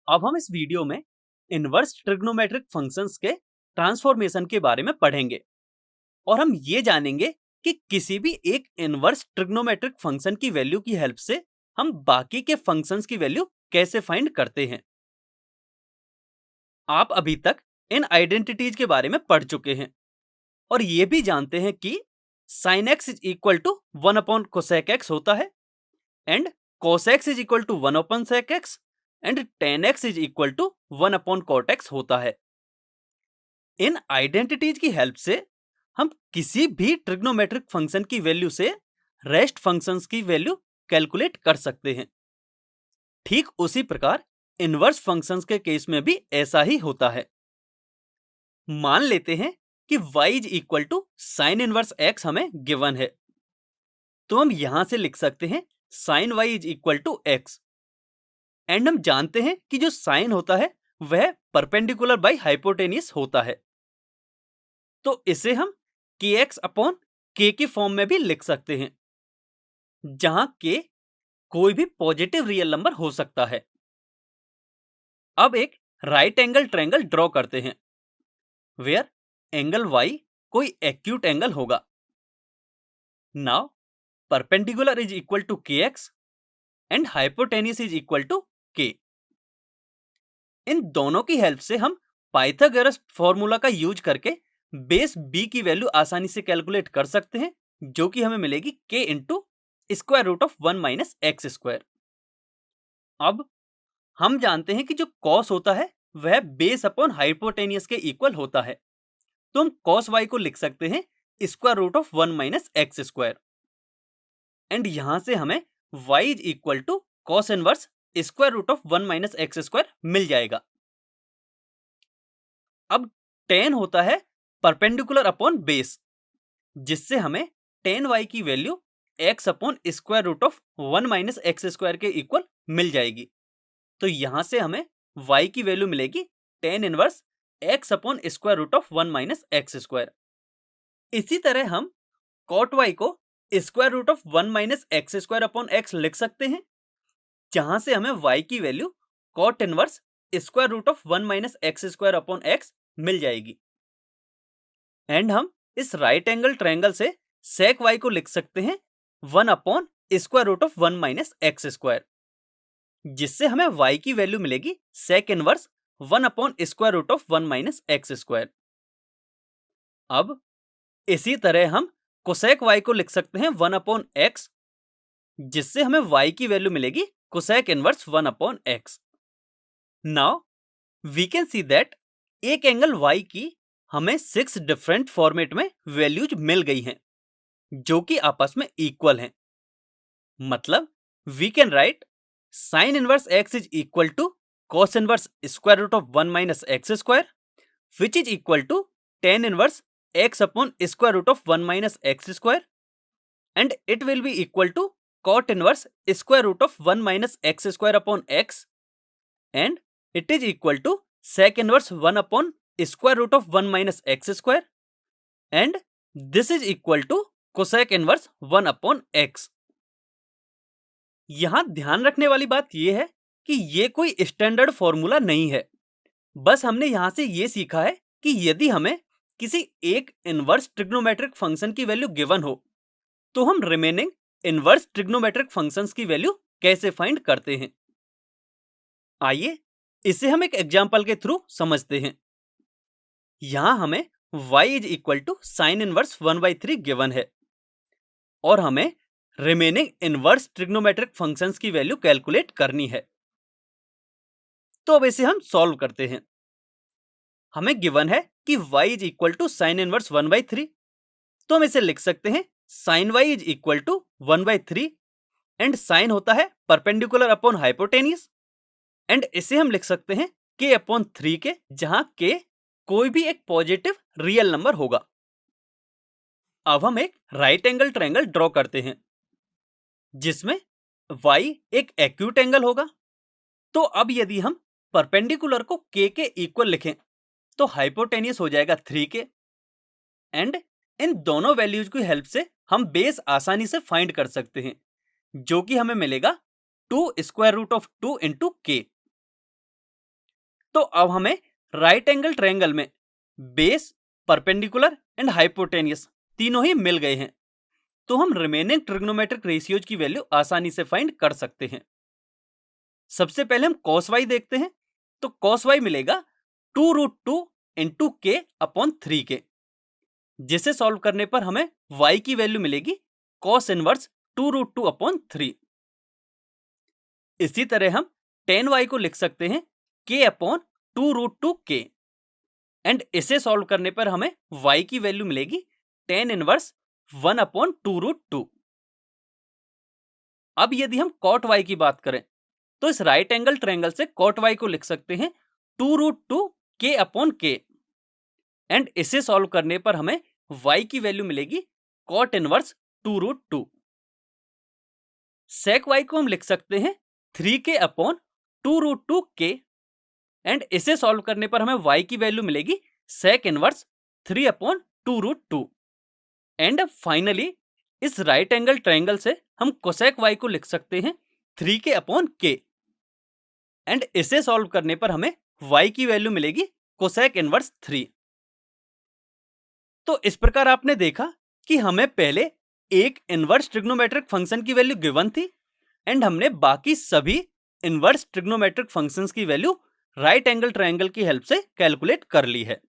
अब हम इस वीडियो में इनवर्स ट्रिग्नोमेट्रिक फंक्शंस के ट्रांसफॉर्मेशन के बारे में पढ़ेंगे और हम ये जानेंगे कि किसी भी एक इनवर्स ट्रिग्नोमेट्रिक फंक्शन की वैल्यू की हेल्प से हम बाकी के फंक्शंस की वैल्यू कैसे फाइंड करते हैं। आप अभी तक इन आइडेंटिटीज के बारे में पढ़ चुके हैं और ये भी जानते हैं कि sin x is equal to 1 upon cosec x होता है and cos x is equal to 1 upon sec x and tan x is equal to 1 upon cot x होता है। इन आइडेंटिटीज की हेल्प से हम किसी भी ट्रिग्नोमेट्रिक फंक्शन की वैल्यू से रेस्ट फंक्शंस की वैल्यू कैलकुलेट कर सकते हैं। ठीक उसी प्रकार इनवर्स फंक्शंस के केस में भी ऐसा ही होता है। मान लेते हैं कि y is equal to sine inverse x हमें गिवन है, तो हम यहां से लिख सकते हैं sine y is equal to x and हम जानते हैं कि जो साइन होता है वह परपेंडिकुलर बाई हाइपोटेनियस होता है, तो इसे हम kx अपॉन k की फॉर्म में भी लिख सकते हैं, जहां k कोई भी पॉजिटिव रियल नंबर हो सकता है। अब एक राइट एंगल ट्रायंगल ड्रॉ करते हैं वेयर एंगल y कोई एक्यूट एंगल होगा। Now perpendicular is equal to kx and hypotenuse is equal to k। इन दोनों की हेल्प से हम पाइथागोरस फॉर्मूला का यूज करके बेस b की वैल्यू आसानी से कैलकुलेट कर सकते हैं, जो कि हमें मिलेगी k into square root of 1 minus x square. अब हम जानते हैं कि जो cos होता है वह बेस अपॉन हाइपोटेनियस के इक्वल होता है, तो हम cos y को लिख सकते हैं square root of 1 minus x square and यहां से हमें y is equal to cos inverse square root of 1 minus x square मिल जाएगा। अब tan होता है परपेंडिकुलर अपॉन बेस, जिससे हमें tan y की value x upon square root of 1 minus x square के इक्वल मिल जाएगी, तो यहां से हमें y की वैल्यू मिलेगी tan inverse x upon square root of 1 minus x square. इसी तरह हम cot y को square root of 1 minus x square upon x लिख सकते हैं, जहां से हमें y की value cot inverse square root of 1 minus x square upon x मिल जाएगी। एंड हम इस राइट एंगल ट्रायंगल से sec y को लिख सकते हैं 1 upon square root of 1 minus x square, जिससे हमें y की वैल्यू मिलेगी sec inverse 1 upon square root of 1 minus x square. अब इसी तरह हम कोसेक y को लिख सकते हैं 1 अपॉन x, जिससे हमें y की वैल्यू मिलेगी cosec inverse 1 upon x। Now we can see that एक एंगल y की हमें 6 डिफरेंट फॉर्मेट में वैल्यूज मिल गई हैं, जो कि आपस में इक्वल हैं। मतलब we can write sine inverse x is equal to cos inverse square root of 1 minus x square which is equal to tan inverse x upon square root of 1 minus x square and it will be equal to cot inverse square root of 1 minus x square upon x and it is equal to sec inverse 1 upon square root of 1 minus x square and this is equal to cosec inverse 1 upon x। यहां ध्यान रखने वाली बात यह है कि ये कोई स्टैंडर्ड फॉर्मूला नहीं है, बस हमने यहां से ये सीखा है कि यदि हमें किसी एक इनवर्स ट्रिग्नोमेट्रिक फंक्शन की वैल्यू गिवन हो तो हम रिमेनिंग इनवर्स ट्रिग्नोमेट्रिक फंक्शंस की वैल्यू कैसे फाइंड करते हैं। आइए इसे हम एक एग्जांपल के थ्रू समझते हैं। यहां हमें y is equal to sine inverse 1/3 given है और हमें रिमेनिंग इनवर्स ट्रिग्नोमेट्रिक फंक्शंस की वैल्यू कैलकुलेट करनी है, तो अब इसे हम सॉल्व करते हैं। हमें गिवन है कि y is equal to sine inverse 1/3, तो हम इसे लिख सकते हैं sine y is equal to 1/3 and sine होता है परपेंडिकुलर अपॉन हाइपोटेनियस एंड इसे हम लिख सकते हैं k अपॉन 3 के, जहां k कोई भी एक पॉजिटिव रियल नंबर होगा। अब हम एक राइट एंगल ट्रायंगल ड्रॉ करते हैं जिसमें y एक एक्यूट एंगल होगा, तो अब यदि हम परपेंडिकुलर को k के इक्वल लिखें तो हाइपोटेनियस हो जाएगा 3k एंड इन दोनों वैल्यूज की हेल्प से हम बेस आसानी से फाइंड कर सकते हैं, जो कि हमें मिलेगा 2 square root of 2 into k। तो अब हमें राइट एंगल ट्रायंगल में बेस, परपेंडिकुलर एंड हाइपोटेनियस तीनों ही मिल गए हैं, तो हम रिमेनिंग ट्रिग्नोमेट्रिक रेशियोज की वैल्यू आसानी से फाइंड कर सकते हैं। सबसे पहले हम cos y देखते हैं, तो cos y मिलेगा 2√2 इंटू के अपॉन 3k, जिसे सॉल्व करने पर हमें y की वैल्यू मिलेगी cos इनवर्स 2√2 अपॉन 3। इसी तरह हम tan y को लिख सकते हैं k अपॉन 2√2k, एंड इसे सॉल्व करने पर हमें y की वैल्यू मिलेगी tan इनवर्स 1 अपॉन 2√2। अब यदि हम cot y की बात करें, तो इस राइट एंगल ट्रायंगल से cot y को लिख सकते हैं 2√2 k अपॉन k, एंड इसे सॉल्व करने पर हमें y की वैल्यू मिलेगी cot इनवर्स 2√2। sec y को हम लिख सकते हैं 3k अपॉन 2√2k, एंड इसे सॉल्व करने पर हमें y की वैल्यू मिलेगी sec inverse 3 upon 2√2। And finally इस राइट एंगल ट्रायंगल से हम cosec y को लिख सकते हैं 3k अपॉन k, एंड इसे सॉल्व करने पर हमें y की वैल्यू मिलेगी cosec इनवर्स 3। तो इस प्रकार आपने देखा कि हमें पहले एक इनवर्स ट्रिग्नोमेट्रिक फंक्शन की वैल्यू गिवन थी, एंड हमने बाकी सभी इनवर्स ट्रिग्नोमेट्रिक फंक्शंस की वैल्यू राइट एंगल ट्रायंगल की हेल्प से कैलकुलेट कर ली है।